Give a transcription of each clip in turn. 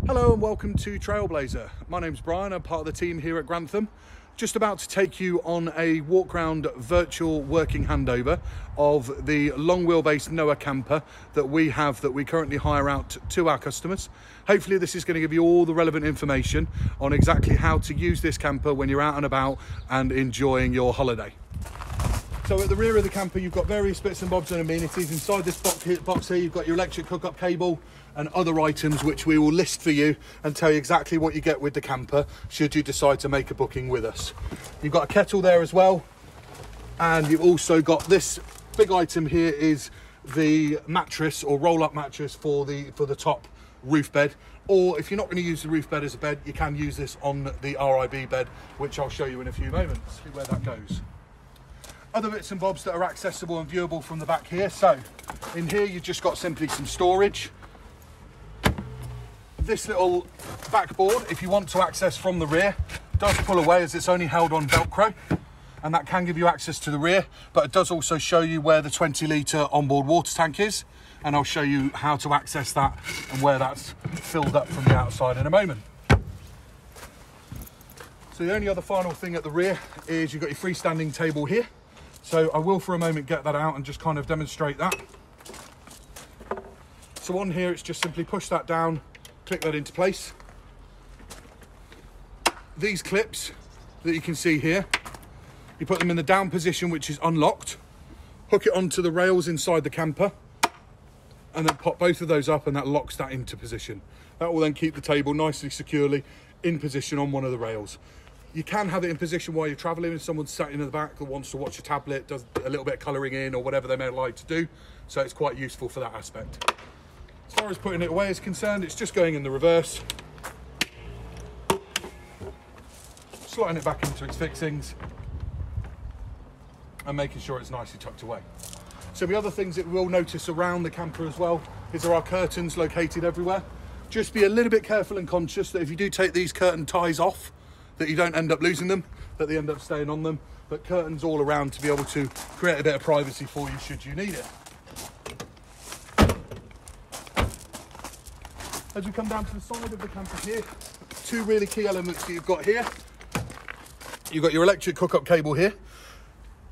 Hello and welcome to Trailblazer. My name's Brian, I'm part of the team here at Grantham. Just about to take you on a walk around virtual working handover of the long wheelbase Noah camper that we currently hire out to our customers. Hopefully this is going to give you all the relevant information on exactly how to use this camper when you're out and about and enjoying your holiday. So at the rear of the camper, you've got various bits and bobs and amenities. Inside this box here, you've got your electric hookup cable and other items which we will list for you and tell you exactly what you get with the camper should you decide to make a booking with us. You've got a kettle there as well. And you've also got this big item here is the mattress or roll-up mattress for the top roof bed. Or if you're not going to use the roof bed as a bed, you can use this on the RIB bed, which I'll show you in a few moments, see where that goes. Other bits and bobs that are accessible and viewable from the back here. So in here you've just got simply some storage. This little backboard, if you want to access from the rear, does pull away as it's only held on Velcro, and that can give you access to the rear, but it does also show you where the 20-litre onboard water tank is, and I'll show you how to access that and where that's filled up from the outside in a moment. So the only other final thing at the rear is you've got your freestanding table here. So I will for a moment get that out and just kind of demonstrate that. So on here, it's just simply push that down, click that into place. These clips that you can see here, you put them in the down position, which is unlocked, hook it onto the rails inside the camper, and then pop both of those up, and that locks that into position. That will then keep the table nicely securely in position on one of the rails. You can have it in position while you're traveling if someone's sat in the back that wants to watch a tablet, does a little bit of colouring in or whatever they may like to do. So it's quite useful for that aspect. As far as putting it away is concerned, it's just going in the reverse, slotting it back into its fixings and making sure it's nicely tucked away. So the other things that we'll notice around the camper as well is there are curtains located everywhere. Just be a little bit careful and conscious that if you do take these curtain ties off, that you don't end up losing them, that they end up staying on them, but curtains all around to be able to create a bit of privacy for you should you need it. As we come down to the side of the camper here, two really key elements that you've got here. You've got your electric hookup cable here.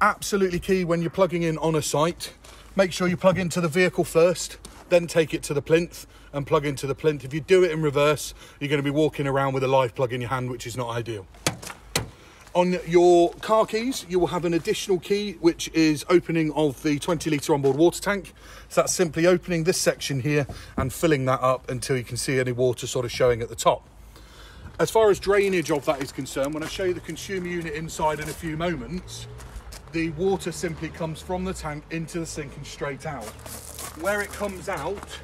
Absolutely key when you're plugging in on a site. Make sure you plug into the vehicle first, then take it to the plinth and plug into the plinth. If you do it in reverse, you're going to be walking around with a live plug in your hand, which is not ideal. On your car keys, you will have an additional key, which is opening of the 20-litre onboard water tank. So that's simply opening this section here and filling that up until you can see any water sort of showing at the top. As far as drainage of that is concerned, when I show you the consumer unit inside in a few moments, the water simply comes from the tank into the sink and straight out. Where it comes out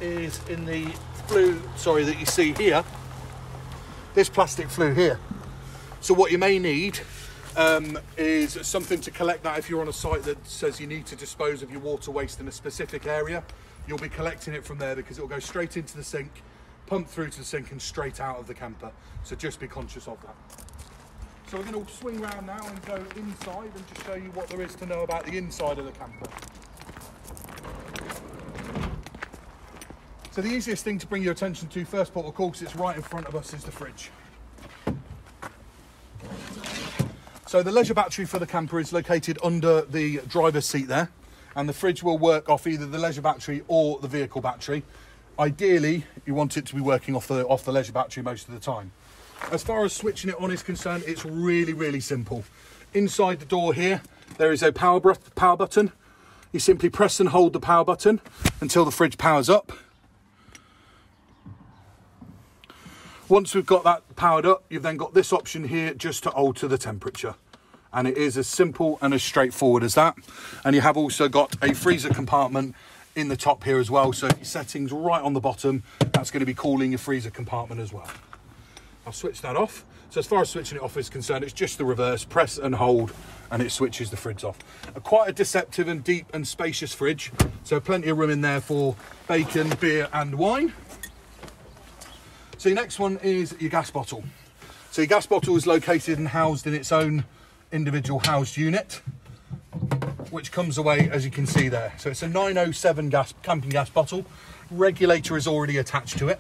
is in the flue, that you see here, this plastic flue here. So what you may need is something to collect that if you're on a site that says you need to dispose of your water waste in a specific area. You'll be collecting it from there because it will go straight into the sink, pump through to the sink and straight out of the camper. So just be conscious of that. So we're going to swing around now and go inside and just show you what there is to know about the inside of the camper. So the easiest thing to bring your attention to first port of call, because it's right in front of us, is the fridge. So the leisure battery for the camper is located under the driver's seat there, and the fridge will work off either the leisure battery or the vehicle battery. Ideally, you want it to be working off the leisure battery most of the time. As far as switching it on is concerned, it's really, really simple. Inside the door here, there is a power button. You simply press and hold the power button until the fridge powers up. Once we've got that powered up, you've then got this option here just to alter the temperature. And it is as simple and as straightforward as that. And you have also got a freezer compartment in the top here as well. So your settings right on the bottom, that's going to be cooling your freezer compartment as well. I'll switch that off. So as far as switching it off is concerned, it's just the reverse, press and hold, and it switches the fridge off. Quite a deceptive and deep and spacious fridge. So plenty of room in there for bacon, beer and wine. So your next one is your gas bottle. So your gas bottle is located and housed in its own individual housed unit, which comes away as you can see there. So it's a 907 camping gas bottle. Regulator is already attached to it.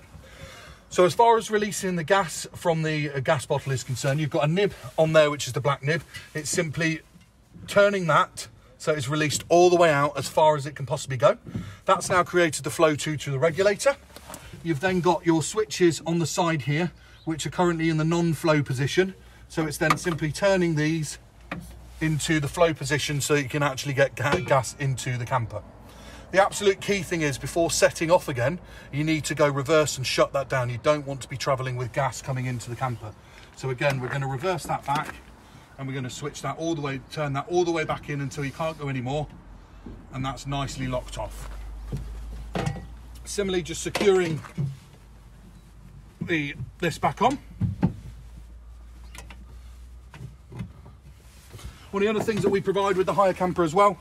So as far as releasing the gas from the gas bottle is concerned, you've got a nib on there, which is the black nib. It's simply turning that so it's released all the way out as far as it can possibly go. That's now created the flow to the regulator. You've then got your switches on the side here, which are currently in the non-flow position. So it's then simply turning these into the flow position so you can actually get gas into the camper. The absolute key thing is, before setting off again, you need to go reverse and shut that down. You don't want to be traveling with gas coming into the camper. So again, we're going to reverse that back, and we're going to switch that all the way, turn that all the way back in until you can't go anymore, and that's nicely locked off. Similarly, just securing this back on. One of the other things that we provide with the hire camper as well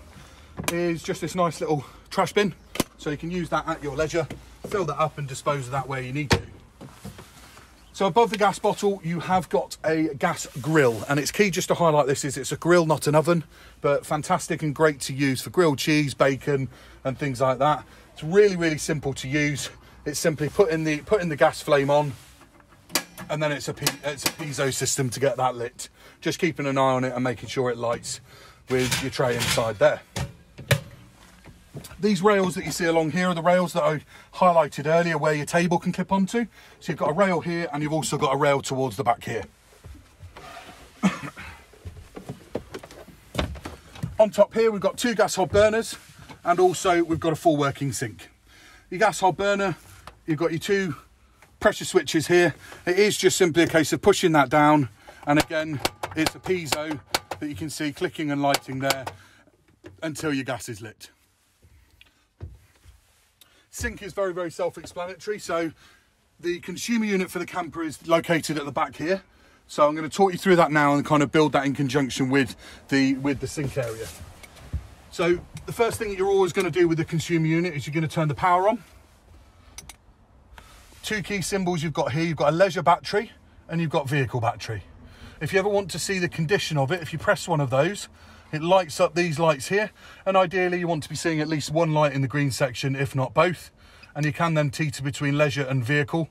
is just this nice little trash bin, so you can use that at your leisure, fill that up and dispose of that where you need to. So above the gas bottle you have got a gas grill, and it's key just to highlight this is it's a grill, not an oven, but fantastic and great to use for grilled cheese, bacon and things like that. It's really simple to use. It's simply putting the gas flame on, and then it's a piezo system to get that lit. Just keeping an eye on it and making sure it lights with your tray inside there. These rails that you see along here are the rails that I highlighted earlier where your table can clip onto. So you've got a rail here, and you've also got a rail towards the back here. On top here we've got 2 gas hob burners, and also we've got a full working sink. Your gas hob burner, you've got your 2 pressure switches here. It is just simply a case of pushing that down, and again it's a piezo that you can see clicking and lighting there until your gas is lit. Sink is very self-explanatory. So the consumer unit for the camper is located at the back here. So I'm going to talk you through that now and kind of build that in conjunction with the sink area. So the first thing that you're always going to do with the consumer unit is you're going to turn the power on. 2 key symbols you've got here. You've got a leisure battery and you've got vehicle battery. If you ever want to see the condition of it, if you press one of those, it lights up these lights here, and ideally you want to be seeing at least one light in the green section, if not both, and you can then teeter between leisure and vehicle.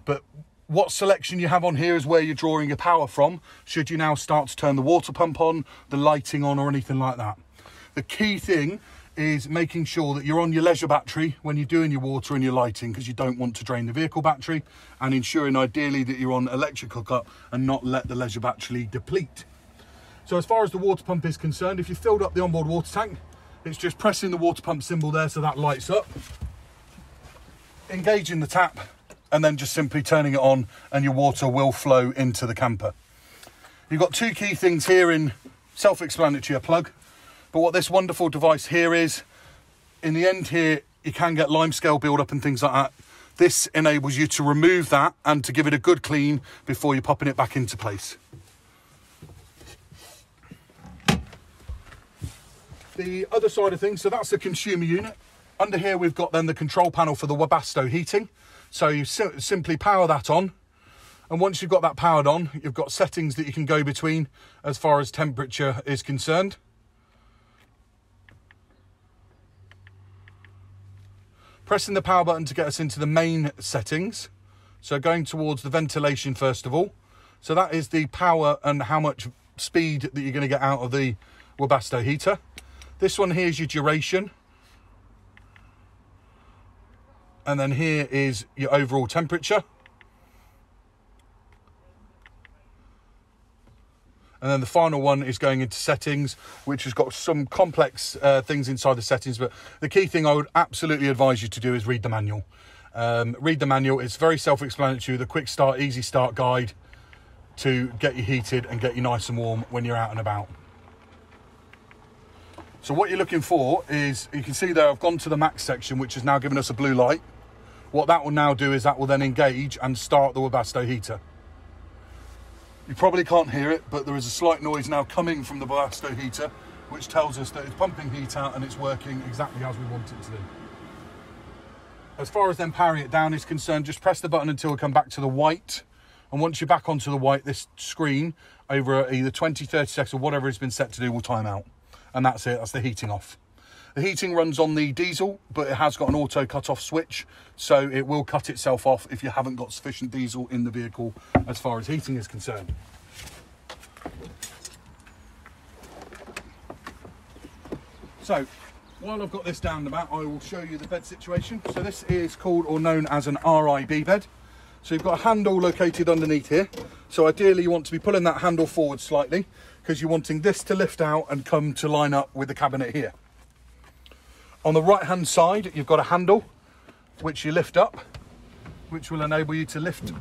But what selection you have on here is where you're drawing your power from, should you now start to turn the water pump on, the lighting on, or anything like that. The key thing is making sure that you're on your leisure battery when you're doing your water and your lighting, because you don't want to drain the vehicle battery, and ensuring ideally that you're on electric hookup and not let the leisure battery deplete. So as far as the water pump is concerned, if you filled up the onboard water tank, it's just pressing the water pump symbol there so that lights up, engaging the tap, and then just simply turning it on, and your water will flow into the camper. You've got 2 key things here in self-explanatory, a plug. But what this wonderful device here is, in the end here, you can get limescale build-up and things like that. This enables you to remove that and to give it a good clean before you're popping it back into place. The other side of things, so that's the consumer unit. Under here we've got then the control panel for the Webasto heating. So you simply power that on, and once you've got that powered on, you've got settings that you can go between as far as temperature is concerned. Pressing the power button to get us into the main settings. So going towards the ventilation first of all. So that is the power and how much speed that you're going to get out of the Webasto heater. This one here is your duration. And then here is your overall temperature. And then the final one is going into settings, which has got some complex things inside the settings. But the key thing I would absolutely advise you to do is read the manual. Read the manual. It's very self-explanatory. The quick start, easy start guide to get you heated and get you nice and warm when you're out and about. So what you're looking for is, you can see there I've gone to the max section, which has now given us a blue light. What that will now do is that will then engage and start the Webasto heater. You probably can't hear it, but there is a slight noise now coming from the Webasto heater, which tells us that it's pumping heat out and it's working exactly as we want it to do. As far as then powering it down is concerned, just press the button until we come back to the white. And once you're back onto the white, this screen over either 20, 30 seconds or whatever it's been set to do will time out. And that's it, that's the heating off. The heating runs on the diesel, but it has got an auto cut-off switch, so it will cut itself off if you haven't got sufficient diesel in the vehicle as far as heating is concerned. So, while I've got this down the mat, I will show you the bed situation. So this is called or known as an RIB bed. So you've got a handle located underneath here. So ideally you want to be pulling that handle forward slightly because you're wanting this to lift out and come to line up with the cabinet here. On the right hand side, you've got a handle which you lift up, which will enable you to lift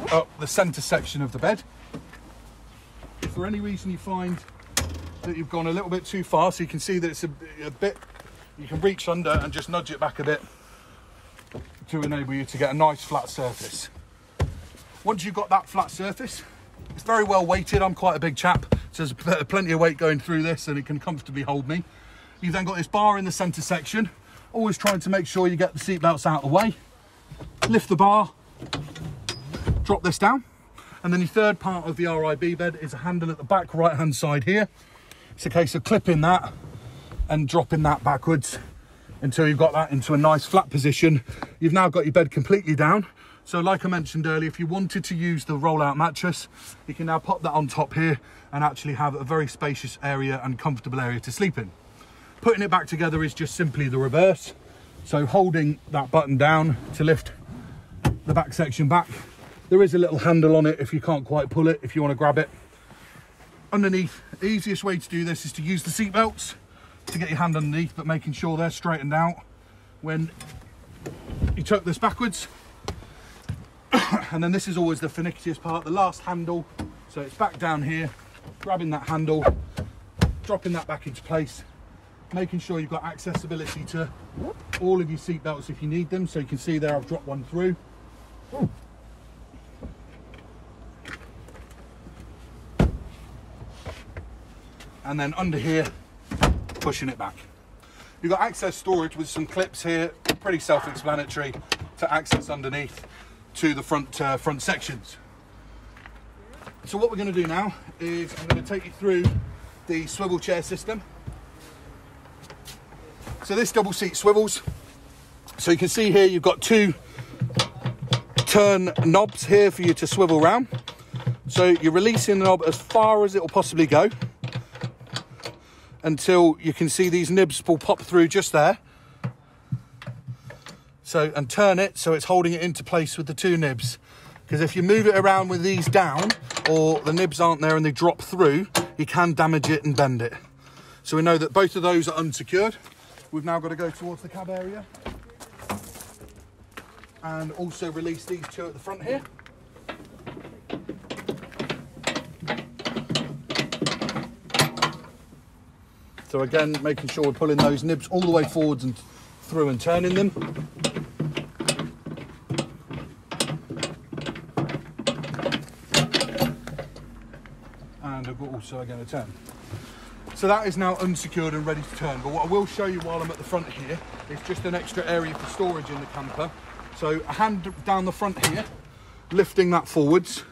up the center section of the bed. If for any reason you find that you've gone a little bit too far, so you can see that it's a bit, you can reach under and just nudge it back a bit to enable you to get a nice flat surface. Once you've got that flat surface, it's very well weighted. I'm quite a big chap, so there's plenty of weight going through this and it can comfortably hold me. You've then got this bar in the center section, always trying to make sure you get the seat belts out of the way. Lift the bar, drop this down, and then your third part of the RIB bed is a handle at the back right hand side here. It's a case of clipping that and dropping that backwards until you've got that into a nice flat position. You've now got your bed completely down. So like I mentioned earlier, if you wanted to use the roll-out mattress, you can now pop that on top here and actually have a very spacious area and comfortable area to sleep in. Putting it back together is just simply the reverse. So holding that button down to lift the back section back. There is a little handle on it if you can't quite pull it, if you want to grab it. Underneath, the easiest way to do this is to use the seat belts to get your hand underneath, but making sure they're straightened out when you tuck this backwards. And then this is always the finickiest part, the last handle. So it's back down here, grabbing that handle, dropping that back into place, making sure you've got accessibility to all of your seat belts if you need them. So you can see there I've dropped one through. And then under here, pushing it back. You've got access storage with some clips here, pretty self-explanatory, to access underneath to the front sections. So what we're going to do now is I'm going to take you through the swivel chair system. So this double seat swivels. So you can see here you've got two turn knobs here for you to swivel round. So you're releasing the knob as far as it will possibly go until you can see these nibs will pop through just there. So, and turn it so it's holding it into place with the two nibs. Because if you move it around with these down, or the nibs aren't there and they drop through, you can damage it and bend it. So we know that both of those are unsecured. We've now got to go towards the cab area. And also release these two at the front here. So again, making sure we're pulling those nibs all the way forwards and through and turning them. And I've also again a turn. So that is now unsecured and ready to turn. But what I will show you while I'm at the front here is just an extra area for storage in the camper. So a hand down the front here, lifting that forwards.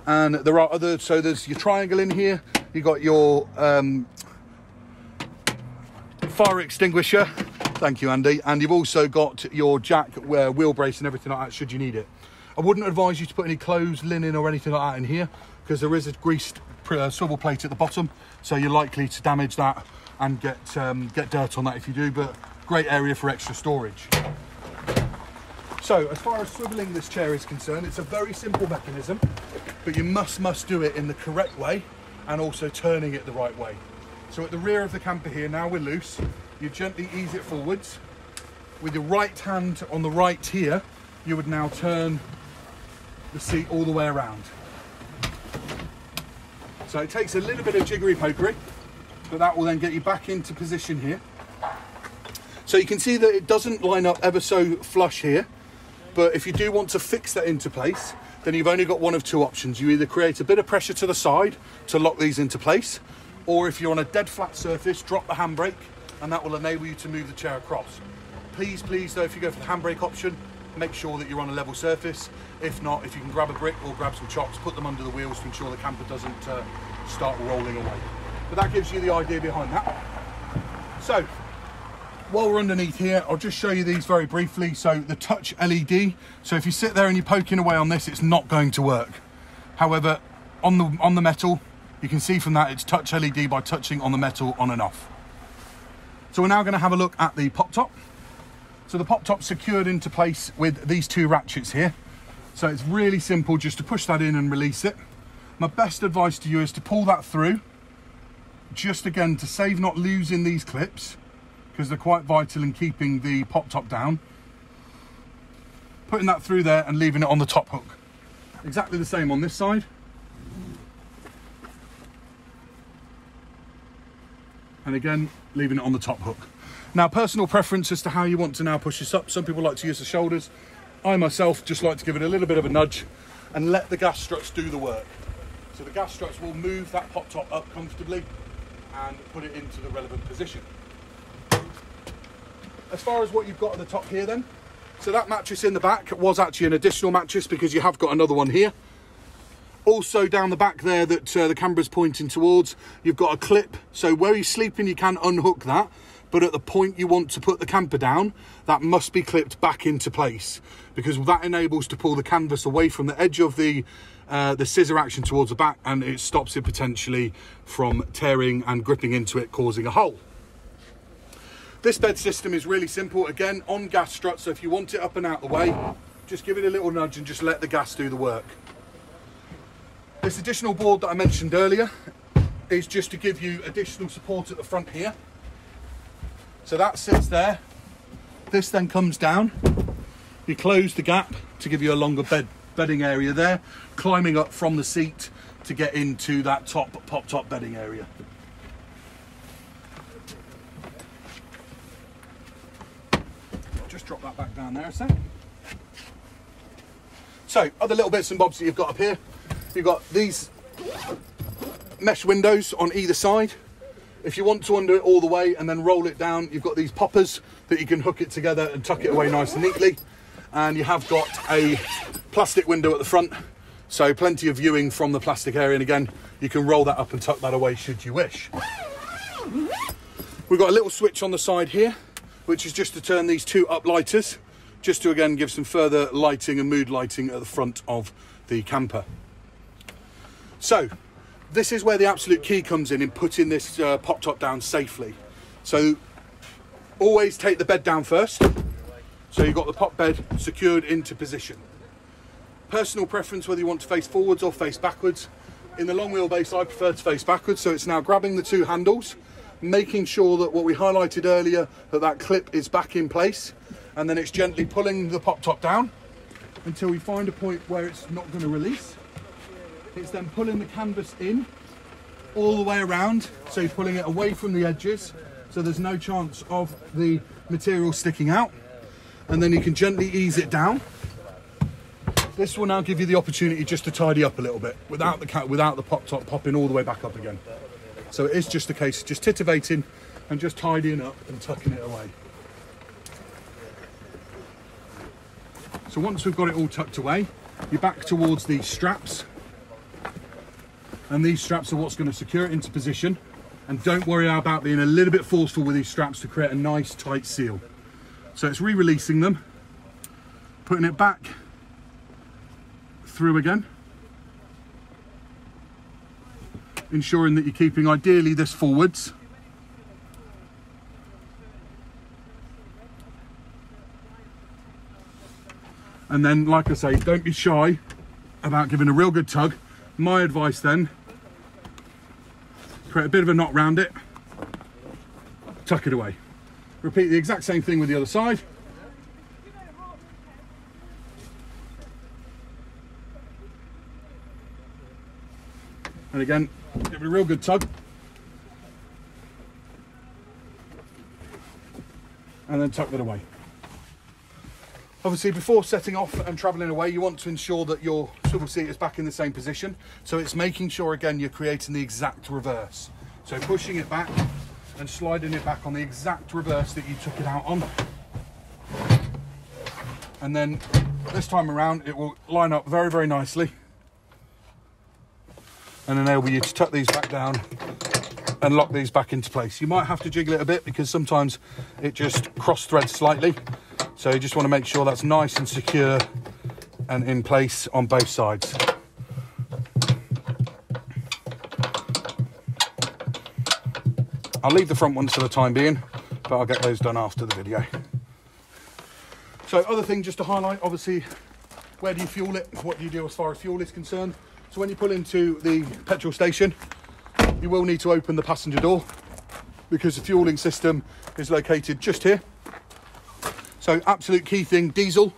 And there are other, so there's your triangle in here. You've got your fire extinguisher, thank you Andy, and you've also got your jack wheel brace and everything like that should you need it. I wouldn't advise you to put any clothes, linen or anything like that in here because there is a greased swivel plate at the bottom, so you're likely to damage that and get dirt on that if you do, but great area for extra storage. So as far as swiveling this chair is concerned, it's a very simple mechanism, but you must do it in the correct way and also turning it the right way. So at the rear of the camper here, now we're loose, you gently ease it forwards. With your right hand on the right here, you would now turn the seat all the way around. So it takes a little bit of jiggery pokery, but that will then get you back into position here. So you can see that it doesn't line up ever so flush here, but if you do want to fix that into place, then you've only got one of two options. You either create a bit of pressure to the side to lock these into place, or if you're on a dead flat surface, drop the handbrake and that will enable you to move the chair across. Please though, if you go for the handbrake option, make sure that you're on a level surface. If not, if you can grab a brick or grab some chocks, put them under the wheels to ensure the camper doesn't start rolling away. But that gives you the idea behind that. So, while we're underneath here, I'll just show you these very briefly. So the touch LED, so if you sit there and you're poking away on this, it's not going to work. However, on the metal, you can see from that it's touch LED by touching on the metal on and off. So we're now going to have a look at the pop top. So the pop top's secured into place with these two ratchets here. So it's really simple just to push that in and release it. My best advice to you is to pull that through, just again to save not losing these clips, because they're quite vital in keeping the pop top down. Putting that through there and leaving it on the top hook. Exactly the same on this side. And again, leaving it on the top hook. Now, personal preference as to how you want to now push this up. Some people like to use the shoulders. I myself just like to give it a little bit of a nudge and let the gas struts do the work. So the gas struts will move that pop top up comfortably and put it into the relevant position. As far as what you've got at the top here then, so that mattress in the back was actually an additional mattress because you have got another one here. Also down the back there that the camera's pointing towards, you've got a clip. So where you're sleeping, you can unhook that, but at the point you want to put the camper down, that must be clipped back into place, because that enables to pull the canvas away from the edge of the scissor action towards the back, and it stops it potentially from tearing and gripping into it, causing a hole. This bed system is really simple, again on gas struts, so if you want it up and out the way, just give it a little nudge and just let the gas do the work. This additional board that I mentioned earlier is just to give you additional support at the front here. So that sits there. This then comes down. You close the gap to give you a longer bedding area there, climbing up from the seat to get into that pop top bedding area. Just drop that back down there a sec. So other little bits and bobs that you've got up here. You've got these mesh windows on either side. If you want to undo it all the way and then roll it down, you've got these poppers that you can hook it together and tuck it away nice and neatly. And you have got a plastic window at the front, so plenty of viewing from the plastic area. And again, you can roll that up and tuck that away should you wish. We've got a little switch on the side here, which is just to turn these two up lighters, just to again give some further lighting and mood lighting at the front of the camper. So this is where the absolute key comes in putting this pop top down safely. So always take the bed down first. So you've got the pop bed secured into position. Personal preference whether you want to face forwards or face backwards. In the long wheelbase, I prefer to face backwards. So it's now grabbing the two handles, making sure that what we highlighted earlier, that clip is back in place. And then it's gently pulling the pop top down until we find a point where it's not going to release. It's then pulling the canvas in all the way around, so you're pulling it away from the edges, so there's no chance of the material sticking out. And then you can gently ease it down. This will now give you the opportunity just to tidy up a little bit without the pop top popping all the way back up again. So it is just a case of just titivating and just tidying up and tucking it away. So once we've got it all tucked away, you're back towards these straps. And these straps are what's going to secure it into position. And don't worry about being a little bit forceful with these straps to create a nice tight seal. So it's re-releasing them, putting it back through again, ensuring that you're keeping ideally this forwards. And then, like I say, don't be shy about giving a real good tug. My advice then, create a bit of a knot round it, tuck it away. Repeat the exact same thing with the other side. And again, give it a real good tug. And then tuck that away. Obviously, before setting off and travelling away, you want to ensure that your swivel seat is back in the same position. So it's making sure, again, you're creating the exact reverse. So pushing it back and sliding it back on the exact reverse that you took it out on. And then this time around, it will line up very, very nicely and enable you to tuck these back down and lock these back into place. You might have to jiggle it a bit because sometimes it just cross threads slightly. So you just want to make sure that's nice and secure and in place on both sides. I'll leave the front ones for the time being, but I'll get those done after the video. So other thing just to highlight, obviously, where do you fuel it? What do you do as far as fuel is concerned? So when you pull into the petrol station, you will need to open the passenger door because the fueling system is located just here. So absolute key thing, diesel.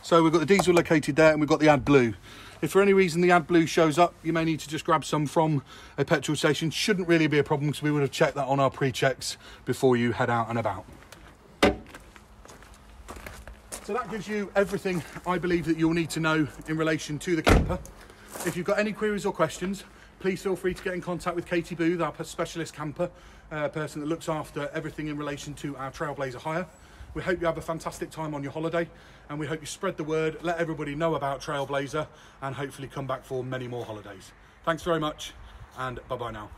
So we've got the diesel located there and we've got the AdBlue. If for any reason the AdBlue shows up, you may need to just grab some from a petrol station. Shouldn't really be a problem because we would have checked that on our pre-checks before you head out and about. So that gives you everything I believe that you'll need to know in relation to the camper. If you've got any queries or questions, please feel free to get in contact with Katie Booth, our specialist camper person that looks after everything in relation to our Trailblazer hire. We hope you have a fantastic time on your holiday and we hope you spread the word, let everybody know about Trailblazer and hopefully come back for many more holidays. Thanks very much and bye-bye now.